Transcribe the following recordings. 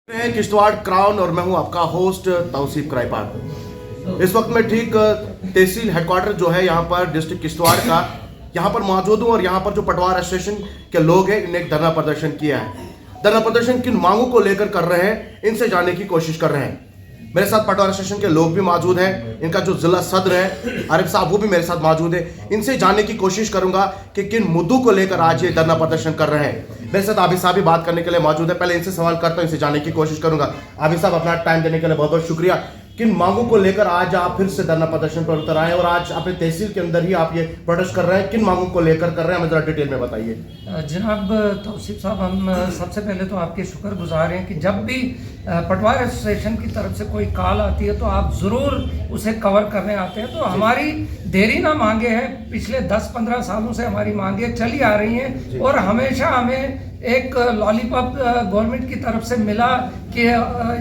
हैं किश्तवाड़ क्राउन और मैं हूं आपका होस्ट तौसीफ कराईपार। इस वक्त मैं ठीक तहसील हेडक्वार्टर जो है यहां पर डिस्ट्रिक्ट किश्तवाड़ का यहां पर मौजूद हूं और यहां पर जो पटवार एसोसिएशन के लोग हैं इन्हें एक धरना प्रदर्शन किया है। धरना प्रदर्शन किन मांगों को लेकर कर रहे हैं इनसे जानने की कोशिश कर रहे हैं। मेरे साथ पटवार एसोसिएशन के लोग भी मौजूद हैं, इनका जो जिला सदर है आरिफ साहब वो भी मेरे साथ मौजूद है। इनसे जानने की कोशिश करूंगा कि किन मुद्दों को लेकर आज ये धरना प्रदर्शन कर रहे हैं। मेरे साथ आबिद साहब भी बात करने के लिए मौजूद है। पहले इनसे सवाल करता हूं, इनसे जानने की कोशिश करूंगा। आबिद साहब अपना टाइम देने के लिए बहुत बहुत शुक्रिया। किन मांगों को लेकर आज आप फिर से धरना प्रदर्शन पर उतर आए और आज अपने तहसील के अंदर ही आप ये प्रोटेस्ट कर रहे हैं, किन मांगों को लेकर कर रहे हैं, हमें जरा डिटेल में बताइए। जनाब तौसीफ साहब, हम सबसे पहले तो आपके शुक्रगुजार हैं कि जब भी पटवार एसोसिएशन की तरफ से कोई कॉल आती है तो आप ज़रूर उसे कवर करने आते हैं। तो हमारी देरी ना मांगे हैं, पिछले 10-15 सालों से हमारी मांगे चली आ रही हैं और हमेशा हमें एक लॉलीपॉप गवर्नमेंट की तरफ से मिला कि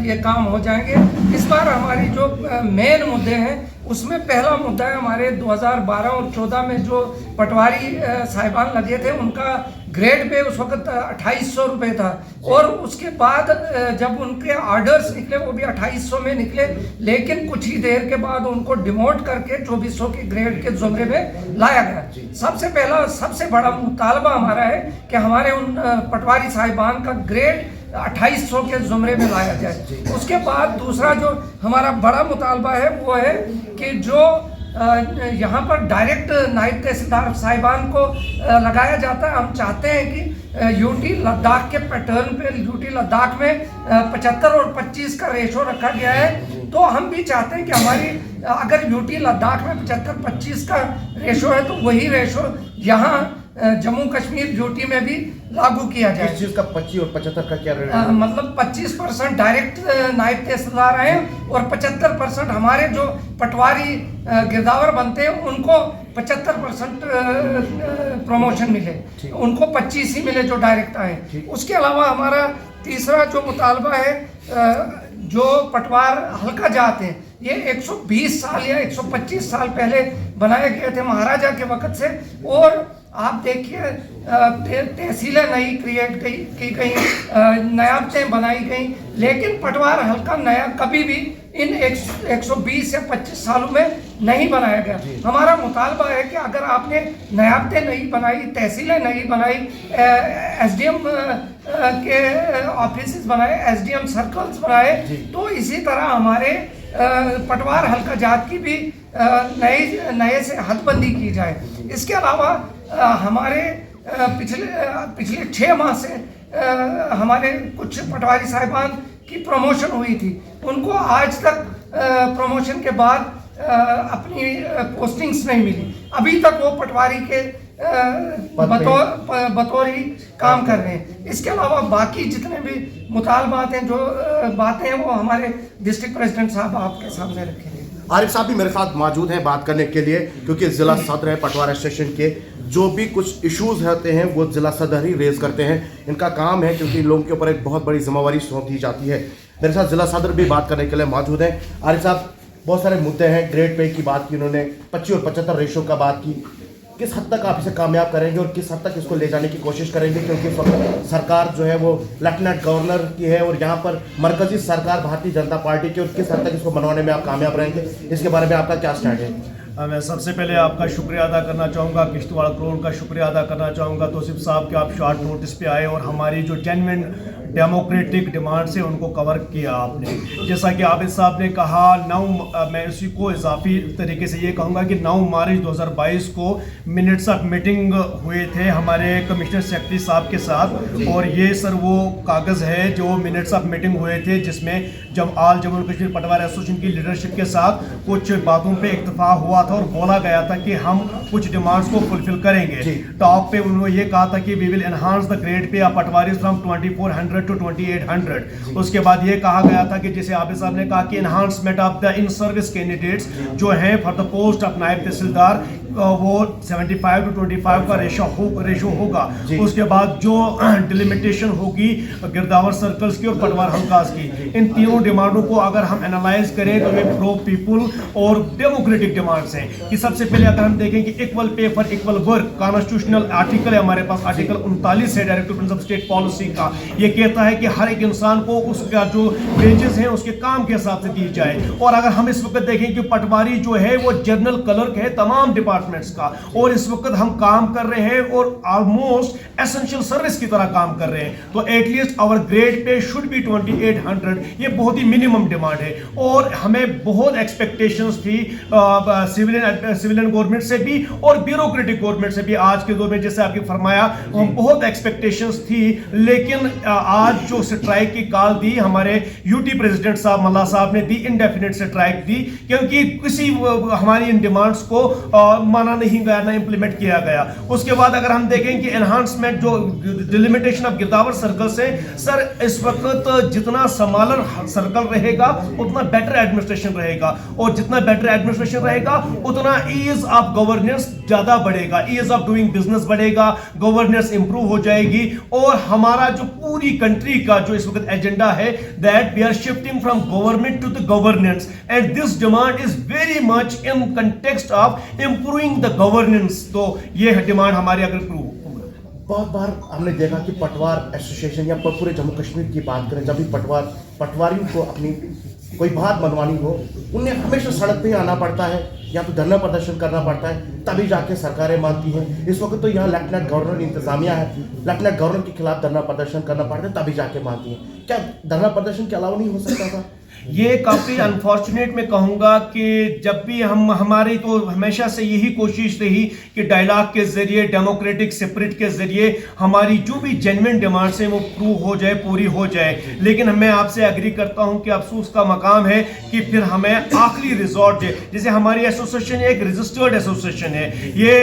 ये काम हो जाएंगे। इस बार हमारी जो मेन मुद्दे हैं उसमें पहला मुद्दा है हमारे 2012 और 14 में जो पटवारी साहिबान लगे थे उनका ग्रेड पे उस वक्त 2800 रुपये था और उसके बाद जब उनके ऑर्डर्स निकले वो भी 2800 में निकले, लेकिन कुछ ही देर के बाद उनको डिमोट करके 2400 के ग्रेड के जुमरे में लाया गया। सबसे बड़ा मुतालबा हमारा है कि हमारे उन पटवारी साहिबान का ग्रेड 2800 के जुमरे में लाया जाए। उसके बाद दूसरा जो हमारा बड़ा मुतालबा है वो है कि जो यहाँ पर डायरेक्ट नायब तहसीलदार साहिबान को लगाया जाता है, हम चाहते हैं कि यूटी लद्दाख के पैटर्न पे यूटी लद्दाख में 75 और 25 का रेशो रखा गया है। तो हम भी चाहते हैं कि हमारी अगर यूटी लद्दाख में 75-25 का रेशो है तो वही रेशो यहाँ जम्मू कश्मीर यूटी में भी लागू किया जाए। इस चीज का 25 और 75 का क्या रेट? मतलब 25% डायरेक्ट नायब तहसीलदार हैं और 75% हमारे जो पटवारी गिरदावर बनते हैं उनको 75% प्रमोशन मिले, उनको 25 ही मिले जो डायरेक्ट आए। उसके अलावा हमारा तीसरा जो मुतालबा है, जो पटवार हल्का जात हैं ये 120 साल या 125 साल पहले बनाए गए थे महाराजा के वक़्त से, और आप देखिए तहसीलें नई क्रिएट की गई, नयाबतें बनाई गई, लेकिन पटवार हल्का नया कभी भी इन 120 या 25 सालों में नहीं बनाया गया। हमारा मुतालबा है कि अगर आपने नयाबतें नहीं बनाई, तहसीलें नहीं बनाई, एसडीएम के ऑफिस बनाए, एसडीएम सर्कल्स बनाए, तो इसी तरह हमारे पटवार हल्का जात की भी नए से हदबंदी की जाए। इसके अलावा हमारे पिछले 6 माह से हमारे कुछ पटवारी साहिबान की प्रमोशन हुई थी, उनको आज तक प्रमोशन के बाद अपनी पोस्टिंग्स नहीं मिली। अभी तक वो पटवारी के बतौर ही काम कर रहे हैं। इसके अलावा बाकी जितने भी मुतालबात हैं, जो बातें हैं, वो हमारे डिस्ट्रिक्ट प्रेसिडेंट साहब आपके सामने रखेंगे। आरिफ साहब भी मेरे साथ मौजूद हैं बात करने के लिए, क्योंकि जिला सदर है पटवार एसोसिएशन के। जो भी कुछ इश्यूज रहते हैं वो जिला सदर ही रेज करते हैं, इनका काम है, क्योंकि लोगों के ऊपर एक बहुत बड़ी जिम्मेवारी सौंप दी जाती है। मेरे साथ जिला सदर भी बात करने के लिए मौजूद हैं। आरिफ साहब, बहुत सारे मुद्दे हैं, ग्रेड पे की बात की उन्होंने, 25 और 75 रेशो का बात की। किस हद तक आप इसे कामयाब करेंगे और किस हद तक इसको ले जाने की कोशिश करेंगे, क्योंकि सरकार जो है वो लेफ्टिनेंट गवर्नर की है और यहाँ पर मरकजी सरकार भारतीय जनता पार्टी की, और किस हद तक इसको बनवाने में आप कामयाब रहेंगे, इसके बारे में आपका क्या स्टैंड है? मैं सबसे पहले आपका शुक्रिया अदा करना चाहूँगा, किश्तवाड़ क्राउन का शुक्रिया अदा करना चाहूँगा तौसीफ साहब कि आप शॉर्ट नोटिस पे आए और हमारी जो जेन्युइन डेमोक्रेटिक डिमांड से उनको कवर किया आपने। जैसा कि आबिद साहब ने कहा, मैं उसी को इजाफी तरीके से ये कहूँगा कि 9 मार्च 2022 को मिनट्स ऑफ मीटिंग हुए थे हमारे कमिश्नर सेक्रेटरी साहब के साथ, और ये सर वो कागज़ है जो मिनट्स ऑफ मीटिंग हुए थे जिसमें जब ऑल जम्मू कश्मीर पटवार एसोसिएशन की लीडरशिप के साथ कुछ बातों पे इत्तेफाक हुआ था और बोला गया था कि हम कुछ डिमांड्स को फुलफिल करेंगे। टॉप पे उन्होंने ये कहा था कि we will enhance the grade pay of patwaris from 2400 to 2800। उसके बाद ये कहा गया था कि जैसे आबिद साहब ने कहा कि enhancement of the in service candidates जो हैं फॉर द पोस्ट ऑफ नायब तहसीलदार वो 75 to 25 का रेशो होगा। जी। उसके बाद जो डिलिमिटेशन होगी गिरदावर सर्कल्स की और पटवार हल्कास की, इन तीनों डिमांडों को अगर हम एनालाइज करें तो ये प्रो पीपुल और डेमोक्रेटिक डिमांड्स हैं। कि सबसे पहले अगर हम देखें कि equal pay for equal work, constitutional article है हमारे पास, आर्टिकल 39 है डायरेक्टिव प्रिंसिपल स्टेट पॉलिसी का। ये कहता है कि हर एक इंसान को उसका जो वेजेस हैं उसके काम के हिसाब से दी जाए। और अगर हम इस वक्त देखें कि पटवारी जो है वो जनरल क्लर्क है तमाम डिपार्टमेंट्स का, और इस वक्त हम काम कर रहे हैं और ऑलमोस्ट एसेंशियल सर्विस की तरह काम कर रहे हैं, तो at least our grade pay should be 2800। ये बहुत ही मिनिमम डिमांड है। और हमें बहुत एक्सपेक्टेशंस थी सिविलियन गवर्नमेंट से भी और ब्यूरोक्रेटिक गवर्नमेंट से भी। आज के दौर में जैसे आपने फरमाया, हम बहुत एक्सपेक्टेशंस थी, लेकिन आज जो स्ट्राइक की कॉल दी हमारे यूटी प्रेसिडेंट साहब मल्ला साहब ने दी, इनडेफिनेट स्ट्राइक दी, क्योंकि किसी हमारी इन डिमांड्स को माना नहीं गया, ना इंप्लीमेंट किया गया। उसके बाद अगर हम देखें कि एनहांसमेंट जो डिलिमिटेशन ऑफ गिरदावर सर्कल से, सर इस वक्त जितना स्मॉलर सर्कल रहेगा उतना बेटर एडमिनिस्ट्रेशन रहेगा, और जितना बेटर एडमिनिस्ट्रेशन रहेगा उतना ईज ऑफ गवर्नेंस ज्यादा बढ़ेगा, ईज ऑफ डूइंग बिजनेस बढ़ेगा, गवर्नेंस इंप्रूव हो जाएगी। और हमारा जो पूरी कंट्री का जो इस वक्त एजेंडा है, that we are shifting from government to the governance, and this demand is very much in context of improving the governance. तो ये डिमांड हमारी अगर प्रूव, बहुत बार हमने देखा कि पटवार एसोसिएशन या पूरे जम्मू कश्मीर की बात करें, जब भी पटवारियों को अपनी कोई बात मनवानी हो, उन्हें हमेशा सड़क पे ही आना पड़ता है या तो धरना प्रदर्शन करना पड़ता है, तभी जाके सरकारें मानती हैं। इस वक्त तो यहाँ लेफ्टिनेंट गवर्नर इंतजामिया है, लेफ्टिनेंट गवर्नर के खिलाफ धरना प्रदर्शन करना पड़ता है, तभी जाके मानती हैं। क्या धरना प्रदर्शन के अलावा नहीं हो सकता था? ये काफ़ी अनफॉर्चुनेट मैं कहूँगा कि जब भी हमारी तो हमेशा से यही कोशिश रही कि डायलॉग के ज़रिए, डेमोक्रेटिक स्पिरिट के ज़रिए हमारी जो भी जेन्युइन डिमांड्स हैं वो प्रूव हो जाए, पूरी हो जाए। लेकिन मैं आपसे एग्री करता हूँ कि अफसोस का मकाम है कि फिर हमें आखिरी रिजॉर्ट जैसे हमारी एसोसिएशन एक रजिस्टर्ड एसोसिएशन है, ये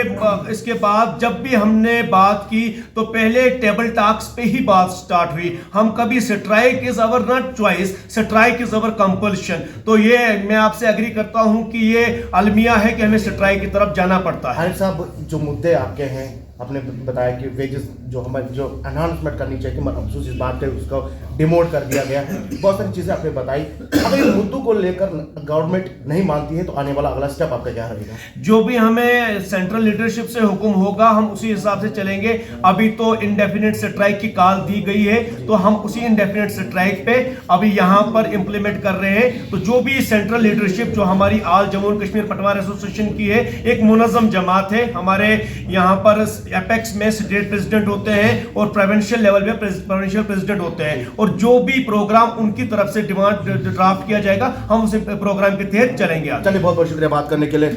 इसके बाद जब भी हमने बात की तो पहले टेबल टॉक्स पे ही बात स्टार्ट हुई। हम कभी strike is our not choice, strike is our compulsion. तो ये मैं आपसे एग्री करता हूं कि ये अलमिया है कि हमें स्ट्राइक की तरफ जाना पड़ता है। हारिस साहब, जो मुद्दे आपके हैं, आपने बताया कि वेजेस जो हमारी जो अनाउंसमेंट करनी चाहिए, कि अफसोस इस बात है उसको डिमोट कर दिया गया, बहुत सारी चीज़ें आपने बताई। अगर इस मुद्दों को लेकर गवर्नमेंट नहीं मानती है तो आने वाला अगला स्टेप आपका क्या रहेगा? जो भी हमें सेंट्रल लीडरशिप से हुक्म होगा हम उसी हिसाब से चलेंगे। अभी तो इंडेफिनेट स्ट्राइक की कॉल दी गई है, तो हम उसी इंडेफिनेट स्ट्राइक पे अभी यहाँ पर इंप्लीमेंट कर रहे हैं। तो जो भी सेंट्रल लीडरशिप जो हमारी ऑल जम्मू एंड कश्मीर पटवार एसोसिएशन की है, एक मुनज़्ज़म जमात है। हमारे यहाँ पर एपेक्स में स्टेट प्रेसिडेंट होते हैं और प्रोविंशियल लेवल में प्रोविंशियल प्रेसिडेंट होते हैं, और जो भी प्रोग्राम उनकी तरफ से डिमांड ड्राफ्ट किया जाएगा हम उस प्रोग्राम के तहत चलेंगे। चलिए, बहुत बहुत शुक्रिया बात करने के लिए।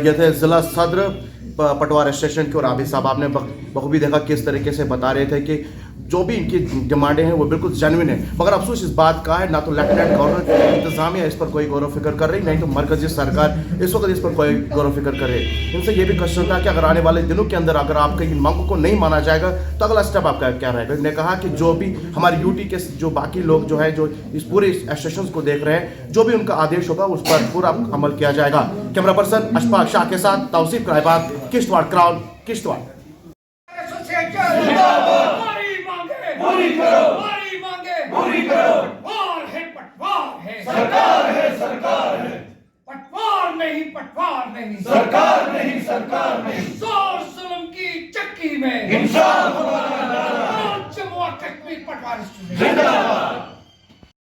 ये थे जिला सदर पटवार एसोसिएशन के और आबिद साहब। आपने बखूबी देखा किस तरीके से बता रहे थे कि जो भी इनकी डिमांडें हैं वो बिल्कुल जेन्युइन है, मगर अफसोस इस बात का है ना तो लेफ्टिनेंट गवर्नर इंतजामिया इस पर कोई गौर फिक्र कर रही, नहीं तो मरकजी सरकार इस वक्त इस पर कोई गौर फिक्र कर रही। इनसे ये भी क्वेश्चन था कि अगर आने वाले दिनों के अंदर अगर आपके इन मांगों को नहीं माना जाएगा तो अगला स्टेप आपका क्या रहेगा? इन्होंने कहा कि जो भी हमारी यूटी के जो बाकी लोग जो है जो इस पूरे एसोसिएशन को देख रहे हैं, जो भी उनका आदेश होगा उस पर पूरा अमल किया जाएगा। कैमरा पर्सन अशफाक शाह के साथ तौसीफ क्राइबाद, किश्तवाड़ क्राउन, किश्तवाड़। पूरी करो, हमारी मांगे पूरी करो। पटवार है, सरकार है, सरकार है। पटवार नहीं, पटवार नहीं, सरकार नहीं, सरकार नहीं। जोर जुल्म की चक्की में इंसाफ हमारा नारा। जम्मू और कश्मीर पटवार जिंदाबाद।